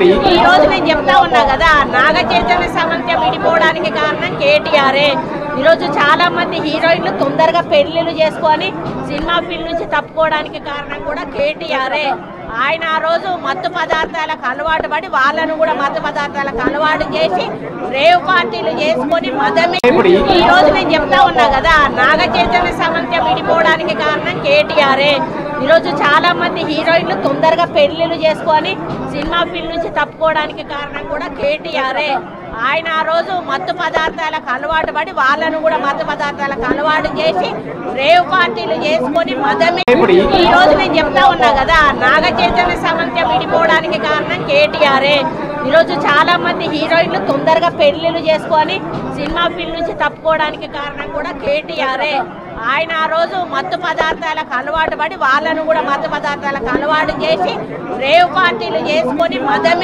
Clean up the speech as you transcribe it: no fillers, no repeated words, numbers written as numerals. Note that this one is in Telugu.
ఈ రోజు నేను చెప్తా ఉన్నా కదా, నాగ చైతన్య సమంత విడిపోవడానికి కారణం కేటీఆరే. ఈరోజు చాలా మంది హీరోయిన్లు తొందరగా పెళ్లిళ్ళు చేసుకొని సినిమా ఫీల్డ్ నుంచి తప్పుకోవడానికి కారణం కూడా కేటీఆరే. ఆయన ఆ రోజు మత్తు పదార్థాలకు అలవాటు పడి వాళ్ళను కూడా మత్తు పదార్థాలకు అలవాటు చేసి రేవ్ పార్టీలు చేసుకొని మదమే. ఈ రోజు నేను చెప్తా ఉన్నా కదా, నాగ చైతన్య సమంత విడిపోవడానికి కారణం కేటీఆరే. ఈరోజు చాలా మంది హీరోయిన్లు తొందరగా పెళ్లిళ్ళు చేసుకొని సినిమా ఫీల్డ్ నుంచి తప్పుకోవడానికి కారణం కూడా కేటీఆరే. ఆయన ఆ రోజు మత్తు పదార్థాలకు అలవాటు పడి వాళ్ళను కూడా మత్తు పదార్థాలకు అలవాటు చేసి రేవ్ పార్టీలు చేసుకొని మదమే. ఈ రోజు నేను చెప్తా ఉన్నా కదా, నాగ చైతన్య సమంత విడిపోవడానికి కారణం కేటీఆరే. ఈరోజు చాలా మంది హీరోయిన్లు తొందరగా పెళ్లిళ్ళు చేసుకొని సినిమా ఫీల్డ్ నుంచి తప్పుకోవడానికి కారణం కూడా కేటీఆరే. ఆయన ఆ రోజు మత్తు పదార్థాలకు అలవాటు పడి వాళ్ళను కూడా మత్తు పదార్థాలకు అలవాటు చేసి రేవ్ పార్టీలు చేసుకొని మదమే.